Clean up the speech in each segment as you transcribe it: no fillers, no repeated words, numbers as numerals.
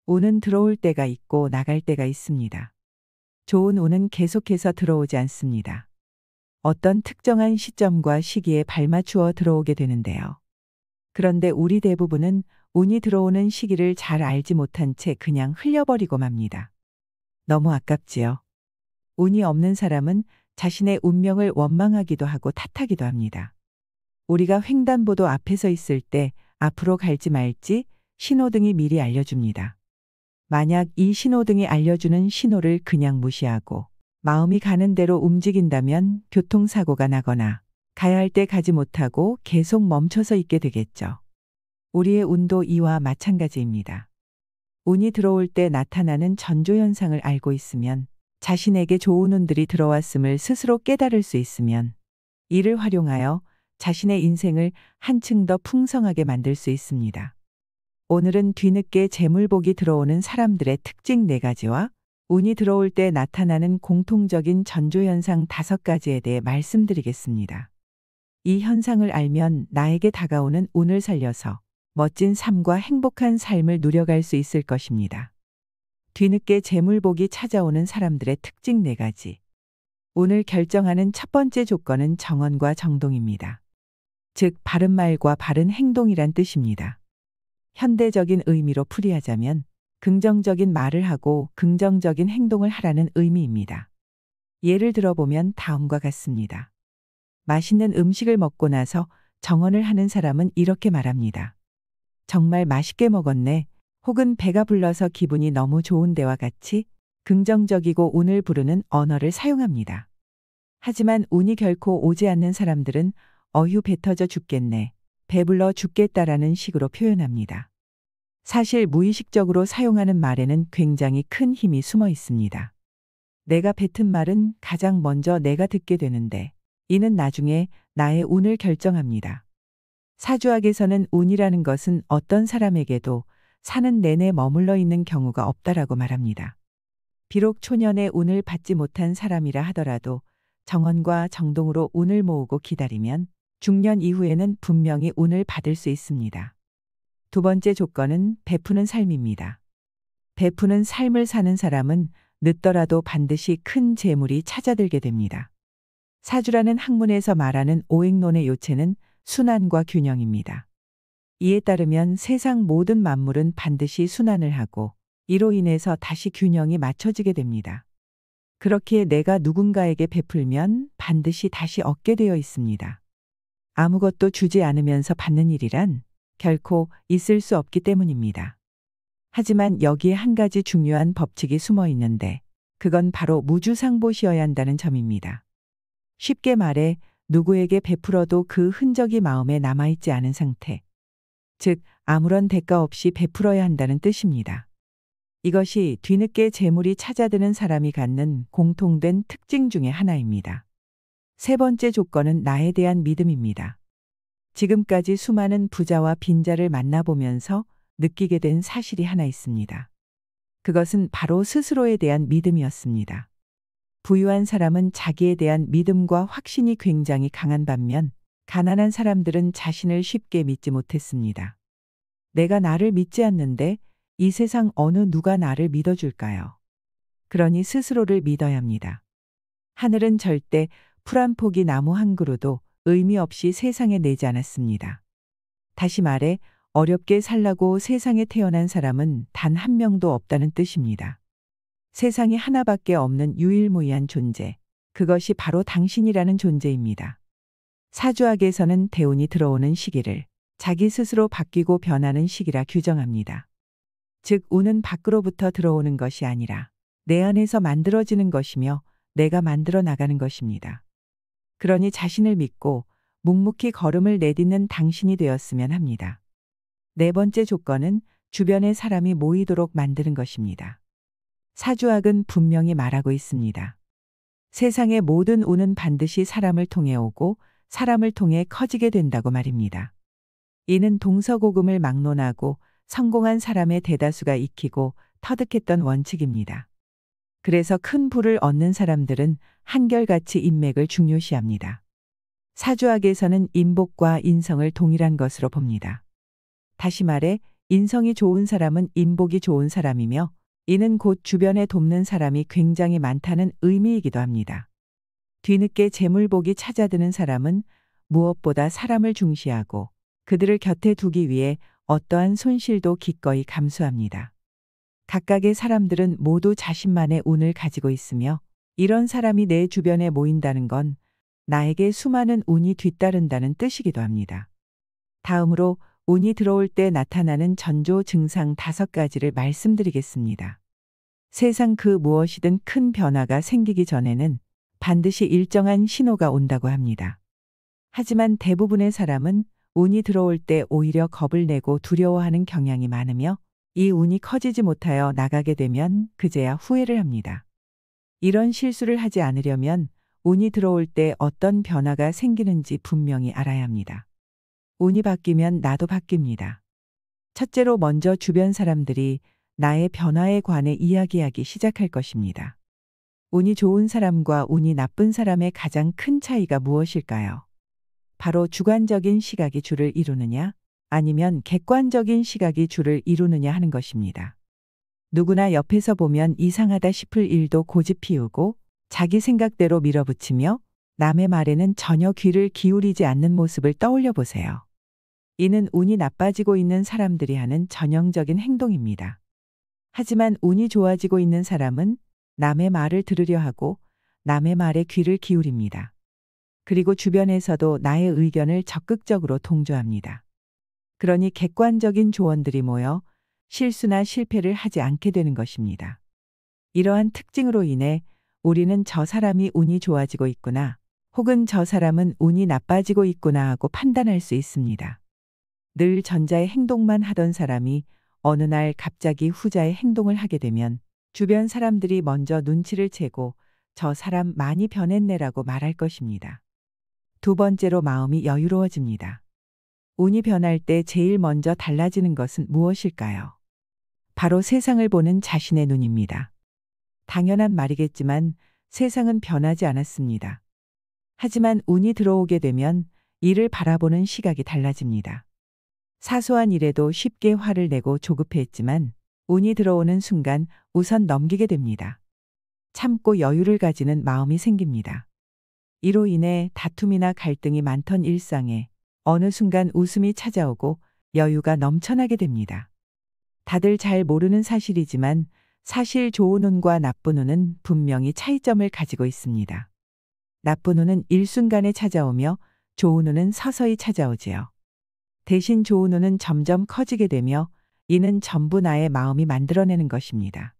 운은 들어올 때가 있고 나갈 때가 있습니다. 좋은 운은 계속해서 들어오지 않습니다. 어떤 특정한 시점과 시기에 발맞추어 들어오게 되는데요. 그런데 우리 대부분은 운이 들어오는 시기를 잘 알지 못한 채 그냥 흘려버리고 맙니다. 너무 아깝지요. 운이 없는 사람은 자신의 운명을 원망하기도 하고 탓하기도 합니다. 우리가 횡단보도 앞에 서 있을 때 앞으로 갈지 말지 신호등이 미리 알려줍니다. 만약 이 신호등이 알려주는 신호를 그냥 무시하고 마음이 가는 대로 움직인다면 교통사고가 나거나 가야 할 때 가지 못하고 계속 멈춰서 있게 되겠죠. 우리의 운도 이와 마찬가지입니다. 운이 들어올 때 나타나는 전조현상을 알고 있으면, 자신에게 좋은 운들이 들어왔음을 스스로 깨달을 수 있으면 이를 활용하여 자신의 인생을 한층 더 풍성하게 만들 수 있습니다. 오늘은 뒤늦게 재물복이 들어오는 사람들의 특징 4가지와 운이 들어올 때 나타나는 공통적인 전조현상 5가지에 대해 말씀드리겠습니다. 이 현상을 알면 나에게 다가오는 운을 살려서 멋진 삶과 행복한 삶을 누려갈 수 있을 것입니다. 뒤늦게 재물복이 찾아오는 사람들의 특징 4가지. 운을 결정하는 첫 번째 조건은 정언과 정동입니다. 즉, 바른 말과 바른 행동이란 뜻입니다. 현대적인 의미로 풀이하자면 긍정적인 말을 하고 긍정적인 행동을 하라는 의미입니다. 예를 들어보면 다음과 같습니다. 맛있는 음식을 먹고 나서 정언을 하는 사람은 이렇게 말합니다. 정말 맛있게 먹었네. 혹은 배가 불러서 기분이 너무 좋은데와 같이 긍정적이고 운을 부르는 언어를 사용합니다. 하지만 운이 결코 오지 않는 사람들은 어휴 배 터져 죽겠네, 배불러 죽겠다라는 식으로 표현합니다. 사실 무의식적으로 사용하는 말에는 굉장히 큰 힘이 숨어 있습니다. 내가 뱉은 말은 가장 먼저 내가 듣게 되는데 이는 나중에 나의 운을 결정합니다. 사주학에서는 운이라는 것은 어떤 사람에게도 사는 내내 머물러 있는 경우가 없다라고 말합니다. 비록 초년에 운을 받지 못한 사람이라 하더라도 정언과 정동으로 운을 모으고 기다리면 중년 이후에는 분명히 운을 받을 수 있습니다. 두 번째 조건은 베푸는 삶입니다. 베푸는 삶을 사는 사람은 늦더라도 반드시 큰 재물이 찾아들게 됩니다. 사주라는 학문에서 말하는 오행론의 요체는 순환과 균형입니다. 이에 따르면 세상 모든 만물은 반드시 순환을 하고 이로 인해서 다시 균형이 맞춰지게 됩니다. 그렇기에 내가 누군가에게 베풀면 반드시 다시 얻게 되어 있습니다. 아무것도 주지 않으면서 받는 일이란 결코 있을 수 없기 때문입니다. 하지만 여기에 한 가지 중요한 법칙이 숨어 있는데 그건 바로 무주상보시여야 한다는 점입니다. 쉽게 말해 누구에게 베풀어도 그 흔적이 마음에 남아있지 않은 상태, 즉 아무런 대가 없이 베풀어야 한다는 뜻입니다. 이것이 뒤늦게 재물이 찾아드는 사람이 갖는 공통된 특징 중의 하나입니다. 세 번째 조건은 나에 대한 믿음입니다. 지금까지 수많은 부자와 빈자를 만나보면서 느끼게 된 사실이 하나 있습니다. 그것은 바로 스스로에 대한 믿음이었습니다. 부유한 사람은 자기에 대한 믿음과 확신이 굉장히 강한 반면 가난한 사람들은 자신을 쉽게 믿지 못했습니다. 내가 나를 믿지 않는데 이 세상 어느 누가 나를 믿어줄까요? 그러니 스스로를 믿어야 합니다. 하늘은 절대 풀 한 포기 나무 한 그루도 의미 없이 세상에 내지 않았습니다. 다시 말해 어렵게 살라고 세상에 태어난 사람은 단 한 명도 없다는 뜻입니다. 세상에 하나밖에 없는 유일무이한 존재, 그것이 바로 당신이라는 존재입니다. 사주학에서는 대운이 들어오는 시기를 자기 스스로 바뀌고 변하는 시기라 규정합니다. 즉 운은 밖으로부터 들어오는 것이 아니라 내 안에서 만들어지는 것이며 내가 만들어 나가는 것입니다. 그러니 자신을 믿고 묵묵히 걸음을 내딛는 당신이 되었으면 합니다. 네 번째 조건은 주변에 사람이 모이도록 만드는 것입니다. 사주학은 분명히 말하고 있습니다. 세상의 모든 운은 반드시 사람을 통해 오고 사람을 통해 커지게 된다고 말입니다. 이는 동서고금을 막론하고 성공한 사람의 대다수가 익히고 터득했던 원칙입니다. 그래서 큰 부를 얻는 사람들은 한결같이 인맥을 중요시합니다. 사주학에서는 인복과 인성을 동일한 것으로 봅니다. 다시 말해 인성이 좋은 사람은 인복이 좋은 사람이며 이는 곧 주변에 돕는 사람이 굉장히 많다는 의미이기도 합니다. 뒤늦게 재물복이 찾아드는 사람은 무엇보다 사람을 중시하고 그들을 곁에 두기 위해 어떠한 손실도 기꺼이 감수합니다. 각각의 사람들은 모두 자신만의 운을 가지고 있으며 이런 사람이 내 주변에 모인다는 건 나에게 수많은 운이 뒤따른다는 뜻이기도 합니다. 다음으로 운이 들어올 때 나타나는 전조 증상 5가지를 말씀드리겠습니다. 세상 그 무엇이든 큰 변화가 생기기 전에는 반드시 일정한 신호가 온다고 합니다. 하지만 대부분의 사람은 운이 들어올 때 오히려 겁을 내고 두려워하는 경향이 많으며 이 운이 커지지 못하여 나가게 되면 그제야 후회를 합니다. 이런 실수를 하지 않으려면 운이 들어올 때 어떤 변화가 생기는지 분명히 알아야 합니다. 운이 바뀌면 나도 바뀝니다. 첫째로 먼저 주변 사람들이 나의 변화에 관해 이야기하기 시작할 것입니다. 운이 좋은 사람과 운이 나쁜 사람의 가장 큰 차이가 무엇일까요? 바로 주관적인 시각이 주를 이루느냐, 아니면 객관적인 시각이 주를 이루느냐 하는 것입니다. 누구나 옆에서 보면 이상하다 싶을 일도 고집 피우고 자기 생각대로 밀어붙이며 남의 말에는 전혀 귀를 기울이지 않는 모습을 떠올려 보세요. 이는 운이 나빠지고 있는 사람들이 하는 전형적인 행동입니다. 하지만 운이 좋아지고 있는 사람은 남의 말을 들으려 하고 남의 말에 귀를 기울입니다. 그리고 주변에서도 나의 의견을 적극적으로 동조합니다. 그러니 객관적인 조언들이 모여 실수나 실패를 하지 않게 되는 것입니다. 이러한 특징으로 인해 우리는 저 사람이 운이 좋아지고 있구나, 혹은 저 사람은 운이 나빠지고 있구나 하고 판단할 수 있습니다. 늘 전자의 행동만 하던 사람이 어느 날 갑자기 후자의 행동을 하게 되면 주변 사람들이 먼저 눈치를 채고 저 사람 많이 변했네라고 말할 것입니다. 두 번째로 마음이 여유로워집니다. 운이 변할 때 제일 먼저 달라지는 것은 무엇일까요? 바로 세상을 보는 자신의 눈입니다. 당연한 말이겠지만 세상은 변하지 않았습니다. 하지만 운이 들어오게 되면 이를 바라보는 시각이 달라집니다. 사소한 일에도 쉽게 화를 내고 조급해했지만 운이 들어오는 순간 우선 넘기게 됩니다. 참고 여유를 가지는 마음이 생깁니다. 이로 인해 다툼이나 갈등이 많던 일상에 어느 순간 웃음이 찾아오고 여유가 넘쳐나게 됩니다. 다들 잘 모르는 사실이지만 사실 좋은 운과 나쁜 운은 분명히 차이점을 가지고 있습니다. 나쁜 운은 일순간에 찾아오며 좋은 운은 서서히 찾아오지요. 대신 좋은 운은 점점 커지게 되며 이는 전부 나의 마음이 만들어내는 것입니다.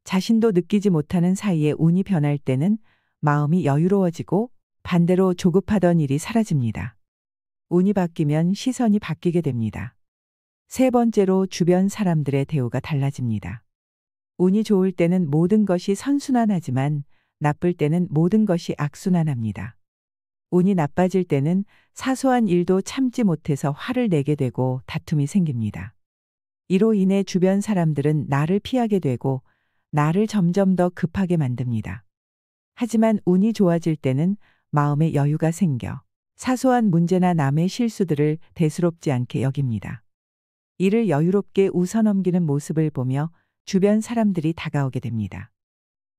자신도 느끼지 못하는 사이에 운이 변할 때는 마음이 여유로워지고 반대로 조급하던 일이 사라집니다. 운이 바뀌면 시선이 바뀌게 됩니다. 세 번째로 주변 사람들의 대우가 달라집니다. 운이 좋을 때는 모든 것이 선순환하지만 나쁠 때는 모든 것이 악순환합니다. 운이 나빠질 때는 사소한 일도 참지 못해서 화를 내게 되고 다툼이 생깁니다. 이로 인해 주변 사람들은 나를 피하게 되고 나를 점점 더 급하게 만듭니다. 하지만 운이 좋아질 때는 마음에 여유가 생겨 사소한 문제나 남의 실수들을 대수롭지 않게 여깁니다. 이를 여유롭게 웃어넘기는 모습을 보며 주변 사람들이 다가오게 됩니다.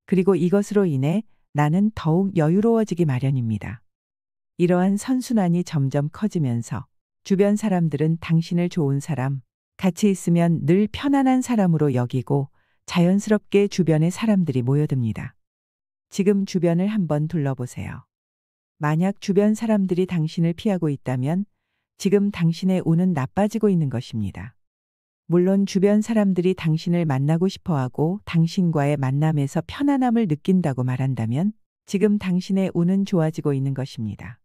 그리고 이것으로 인해 나는 더욱 여유로워지기 마련입니다. 이러한 선순환이 점점 커지면서 주변 사람들은 당신을 좋은 사람, 같이 있으면 늘 편안한 사람으로 여기고 자연스럽게 주변의 사람들이 모여듭니다. 지금 주변을 한번 둘러보세요. 만약 주변 사람들이 당신을 피하고 있다면 지금 당신의 운은 나빠지고 있는 것입니다. 물론 주변 사람들이 당신을 만나고 싶어하고 당신과의 만남에서 편안함을 느낀다고 말한다면 지금 당신의 운은 좋아지고 있는 것입니다.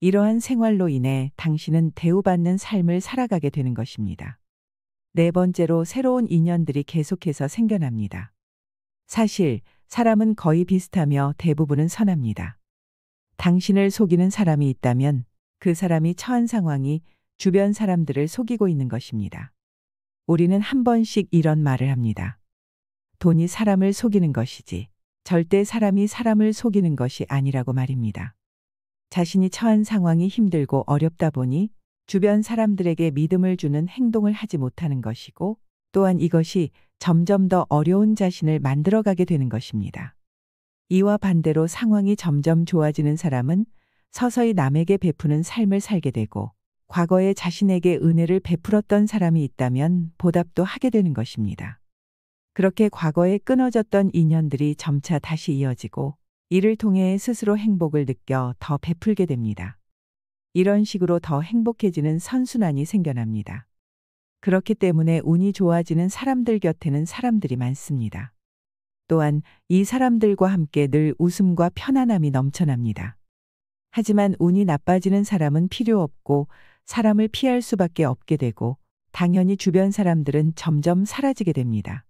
이러한 생활로 인해 당신은 대우받는 삶을 살아가게 되는 것입니다. 네 번째로 새로운 인연들이 계속해서 생겨납니다. 사실 사람은 거의 비슷하며 대부분은 선합니다. 당신을 속이는 사람이 있다면 그 사람이 처한 상황이 주변 사람들을 속이고 있는 것입니다. 우리는 한 번씩 이런 말을 합니다. 돈이 사람을 속이는 것이지 절대 사람이 사람을 속이는 것이 아니라고 말입니다. 자신이 처한 상황이 힘들고 어렵다 보니 주변 사람들에게 믿음을 주는 행동을 하지 못하는 것이고 또한 이것이 점점 더 어려운 자신을 만들어가게 되는 것입니다. 이와 반대로 상황이 점점 좋아지는 사람은 서서히 남에게 베푸는 삶을 살게 되고 과거에 자신에게 은혜를 베풀었던 사람이 있다면 보답도 하게 되는 것입니다. 그렇게 과거에 끊어졌던 인연들이 점차 다시 이어지고 이를 통해 스스로 행복을 느껴 더 베풀게 됩니다. 이런 식으로 더 행복해지는 선순환이 생겨납니다. 그렇기 때문에 운이 좋아지는 사람들 곁에는 사람들이 많습니다. 또한 이 사람들과 함께 늘 웃음과 편안함이 넘쳐납니다. 하지만 운이 나빠지는 사람은 필요 없고 사람을 피할 수밖에 없게 되고 당연히 주변 사람들은 점점 사라지게 됩니다.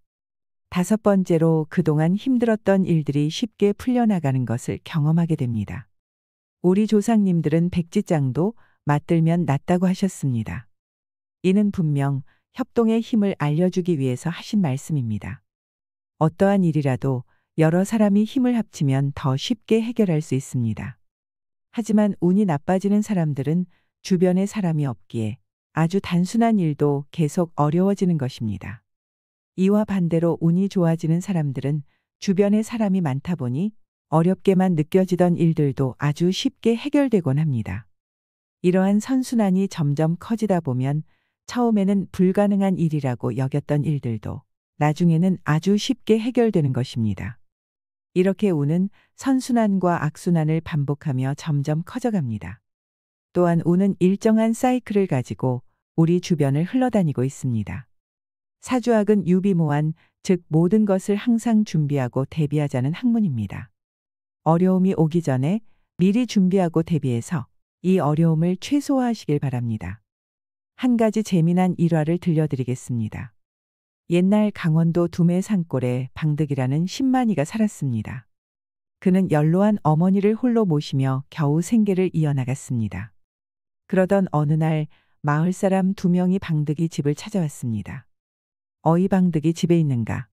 5번째로 그동안 힘들었던 일들이 쉽게 풀려나가는 것을 경험하게 됩니다. 우리 조상님들은 백지장도 맞들면 낫다고 하셨습니다. 이는 분명 협동의 힘을 알려주기 위해서 하신 말씀입니다. 어떠한 일이라도 여러 사람이 힘을 합치면 더 쉽게 해결할 수 있습니다. 하지만 운이 나빠지는 사람들은 주변에 사람이 없기에 아주 단순한 일도 계속 어려워지는 것입니다. 이와 반대로 운이 좋아지는 사람들은 주변에 사람이 많다 보니 어렵게만 느껴지던 일들도 아주 쉽게 해결되곤 합니다. 이러한 선순환이 점점 커지다 보면 처음에는 불가능한 일이라고 여겼던 일들도 나중에는 아주 쉽게 해결되는 것입니다. 이렇게 운은 선순환과 악순환을 반복하며 점점 커져갑니다. 또한 운은 일정한 사이클을 가지고 우리 주변을 흘러다니고 있습니다. 사주학은 유비무환, 즉 모든 것을 항상 준비하고 대비하자는 학문입니다. 어려움이 오기 전에 미리 준비하고 대비해서 이 어려움을 최소화하시길 바랍니다. 한 가지 재미난 일화를 들려드리겠습니다. 옛날 강원도 두메 산골에 방득이라는 신만이가 살았습니다. 그는 연로한 어머니를 홀로 모시며 겨우 생계를 이어나갔습니다. 그러던 어느 날 마을 사람 2명이 방득이 집을 찾아왔습니다. 어이 방득이 집에 있는가?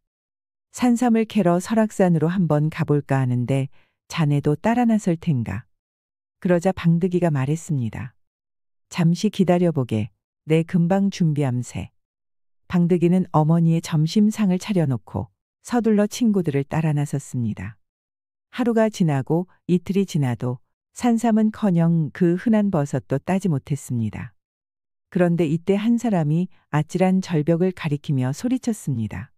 산삼을 캐러 설악산으로 한번 가볼까 하는데 자네도 따라 나설 텐가? 그러자 방득이가 말했습니다. 잠시 기다려보게. 내 금방 준비함세. 방득이는 어머니의 점심상을 차려놓고 서둘러 친구들을 따라 나섰습니다. 하루가 지나고 이틀이 지나도 산삼은커녕 그 흔한 버섯도 따지 못했습니다. 그런데 이때 한 사람이 아찔한 절벽을 가리키며 소리쳤습니다.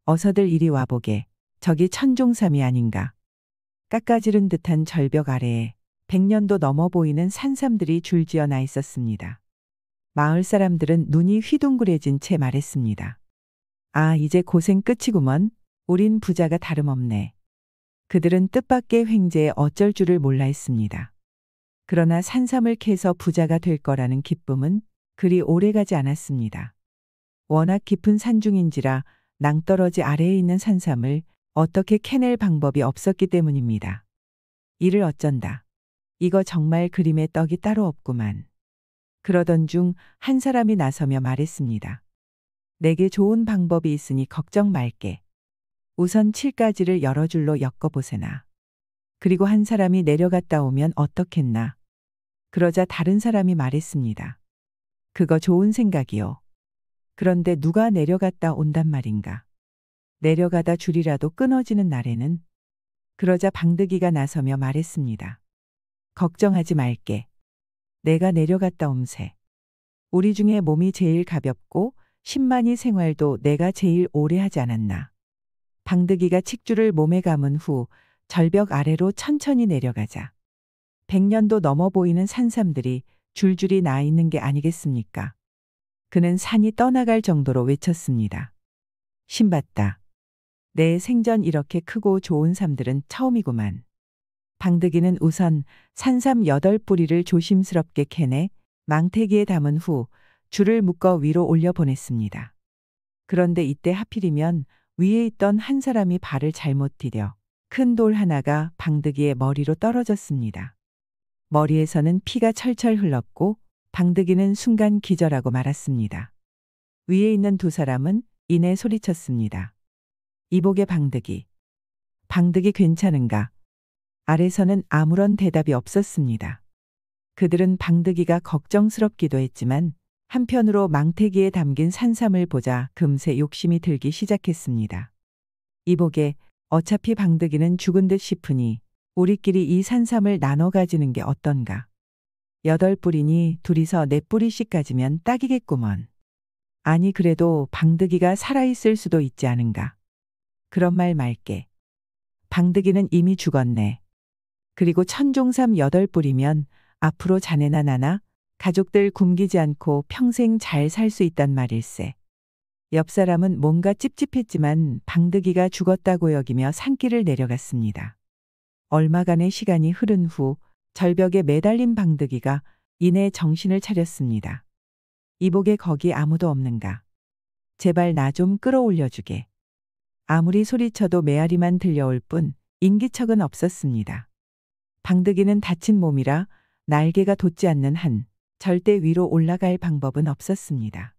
어서들 이리 와보게. 저기 천종삼이 아닌가. 깎아지른 듯한 절벽 아래에 100년도 넘어 보이는 산삼들이 줄지어 나 있었습니다. 마을 사람들은 눈이 휘둥그레진 채 말했습니다. 아, 이제 고생 끝이구먼. 우린 부자가 다름없네. 그들은 뜻밖의 횡재에 어쩔 줄을 몰라 했습니다. 그러나 산삼을 캐서 부자가 될 거라는 기쁨은 그리 오래가지 않았습니다. 워낙 깊은 산중인지라 낭떠러지 아래에 있는 산삼을 어떻게 캐낼 방법이 없었기 때문입니다. 이를 어쩐다. 이거 정말 그림의 떡이 따로 없구만. 그러던 중 한 사람이 나서며 말했습니다. 내게 좋은 방법이 있으니 걱정 말게. 우선 7가지를 여러 줄로 엮어보세나. 그리고 한 사람이 내려갔다 오면 어떻겠나. 그러자 다른 사람이 말했습니다. 그거 좋은 생각이요. 그런데 누가 내려갔다 온단 말인가. 내려가다 줄이라도 끊어지는 날에는. 그러자 방득이가 나서며 말했습니다. 걱정하지 말게. 내가 내려갔다 옴세. 우리 중에 몸이 제일 가볍고 신만이 생활도 내가 제일 오래 하지 않았나. 방득이가 칡줄을 몸에 감은 후 절벽 아래로 천천히 내려가자 100년도 넘어 보이는 산삼들이 줄줄이 나 있는 게 아니겠습니까? 그는 산이 떠나갈 정도로 외쳤습니다. 신받다. 내 생전 이렇게 크고 좋은 삼들은 처음이구만. 방득이는 우선 산삼 8뿌리를 조심스럽게 캐내 망태기에 담은 후 줄을 묶어 위로 올려보냈습니다. 그런데 이때 하필이면 위에 있던 한 사람이 발을 잘못 디뎌 큰 돌 하나가 방득이의 머리로 떨어졌습니다. 머리에서는 피가 철철 흘렀고 방득이는 순간 기절하고 말았습니다. 위에 있는 2사람은 이내 소리쳤습니다. 이복의 방득이. 방득이 괜찮은가? 아래서는 아무런 대답이 없었습니다. 그들은 방득이가 걱정스럽기도 했지만 한편으로 망태기에 담긴 산삼을 보자 금세 욕심이 들기 시작했습니다. 이보게 어차피 방득이는 죽은 듯 싶으니 우리끼리 이 산삼을 나눠 가지는 게 어떤가. 8뿌리니 둘이서 4뿌리씩 가지면 딱이겠구먼. 아니 그래도 방득이가 살아있을 수도 있지 않은가. 그런 말 말게. 방득이는 이미 죽었네. 그리고 천종삼 8뿌리면 앞으로 자네나 나나 가족들 굶기지 않고 평생 잘 살 수 있단 말일세. 옆 사람은 뭔가 찝찝했지만 방득이가 죽었다고 여기며 산길을 내려갔습니다. 얼마간의 시간이 흐른 후 절벽에 매달린 방득이가 이내 정신을 차렸습니다. 이보게 거기 아무도 없는가. 제발 나 좀 끌어올려주게. 아무리 소리쳐도 메아리만 들려올 뿐 인기척은 없었습니다. 방득이는 다친 몸이라 날개가 돋지 않는 한 절대 위로 올라갈 방법은 없었습니다.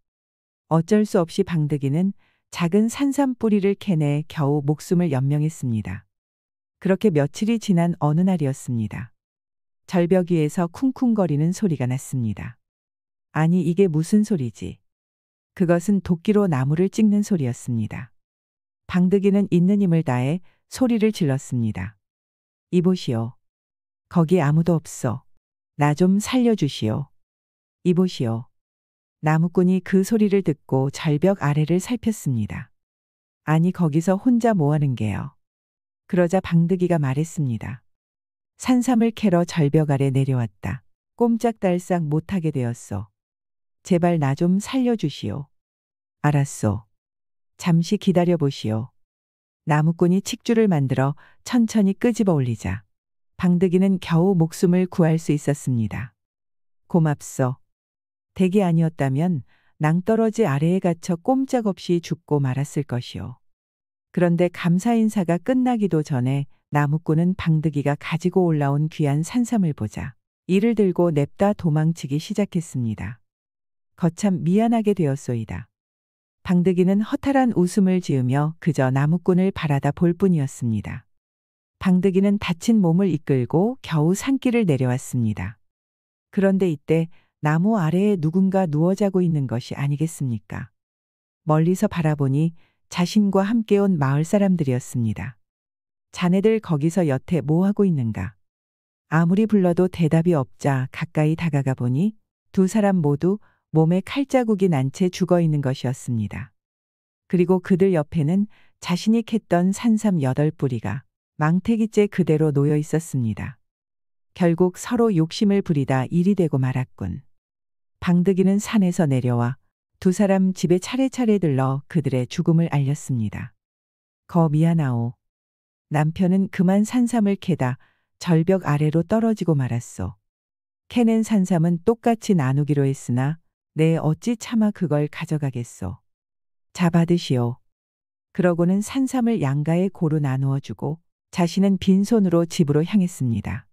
어쩔 수 없이 방득이는 작은 산삼 뿌리를 캐내 겨우 목숨을 연명했습니다. 그렇게 며칠이 지난 어느 날이었습니다. 절벽 위에서 쿵쿵거리는 소리가 났습니다. 아니 이게 무슨 소리지? 그것은 도끼로 나무를 찍는 소리였습니다. 방득이는 있는 힘을 다해 소리를 질렀습니다. 이보시오. 거기 아무도 없어. 나 좀 살려주시오. 이보시오. 나무꾼이 그 소리를 듣고 절벽 아래를 살폈습니다. 아니 거기서 혼자 뭐하는 게요. 그러자 방득이가 말했습니다. 산삼을 캐러 절벽 아래 내려왔다. 꼼짝달싹 못하게 되었소. 제발 나 좀 살려주시오. 알았소. 잠시 기다려보시오. 나무꾼이 칡줄을 만들어 천천히 끄집어 올리자 방득이는 겨우 목숨을 구할 수 있었습니다. 고맙소. 댁이 아니었다면 낭떠러지 아래에 갇혀 꼼짝없이 죽고 말았을 것이오. 그런데 감사 인사가 끝나기도 전에 나무꾼은 방득이가 가지고 올라온 귀한 산삼을 보자 이를 들고 냅다 도망치기 시작했습니다. 거참 미안하게 되었소이다. 방득이는 허탈한 웃음을 지으며 그저 나무꾼을 바라다 볼 뿐이었습니다. 방득이는 다친 몸을 이끌고 겨우 산길을 내려왔습니다. 그런데 이때 나무 아래에 누군가 누워 자고 있는 것이 아니겠습니까? 멀리서 바라보니 자신과 함께 온 마을 사람들이었습니다. 자네들 거기서 여태 뭐 하고 있는가? 아무리 불러도 대답이 없자 가까이 다가가 보니 두 사람 모두 몸에 칼자국이 난 채 죽어 있는 것이었습니다. 그리고 그들 옆에는 자신이 캤던 산삼 8뿌리가 망태기째 그대로 놓여 있었습니다. 결국 서로 욕심을 부리다 일이 되고 말았군. 방득이는 산에서 내려와 두 사람 집에 차례차례 들러 그들의 죽음을 알렸습니다. 거 미안하오. 남편은 그만 산삼을 캐다 절벽 아래로 떨어지고 말았소. 캐낸 산삼은 똑같이 나누기로 했으나 내 어찌 차마 그걸 가져가겠소. 자 받으시오. 그러고는 산삼을 양가에 고루 나누어 주고 자신은 빈손으로 집으로 향했습니다.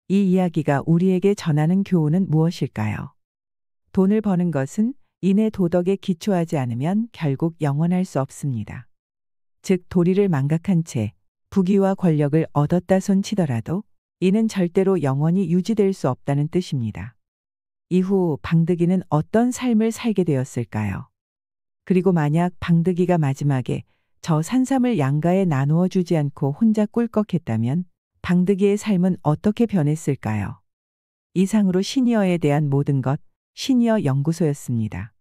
이 이야기가 우리에게 전하는 교훈은 무엇일까요? 돈을 버는 것은 인의 도덕에 기초하지 않으면 결국 영원할 수 없습니다. 즉 도리를 망각한 채 부귀와 권력을 얻었다 손치더라도 이는 절대로 영원히 유지될 수 없다는 뜻입니다. 이후 방득이는 어떤 삶을 살게 되었을까요? 그리고 만약 방득이가 마지막에 저 산삼을 양가에 나누어 주지 않고 혼자 꿀꺽했다면 방득이의 삶은 어떻게 변했을까요? 이상으로 시니어에 대한 모든 것 시니어 연구소였습니다.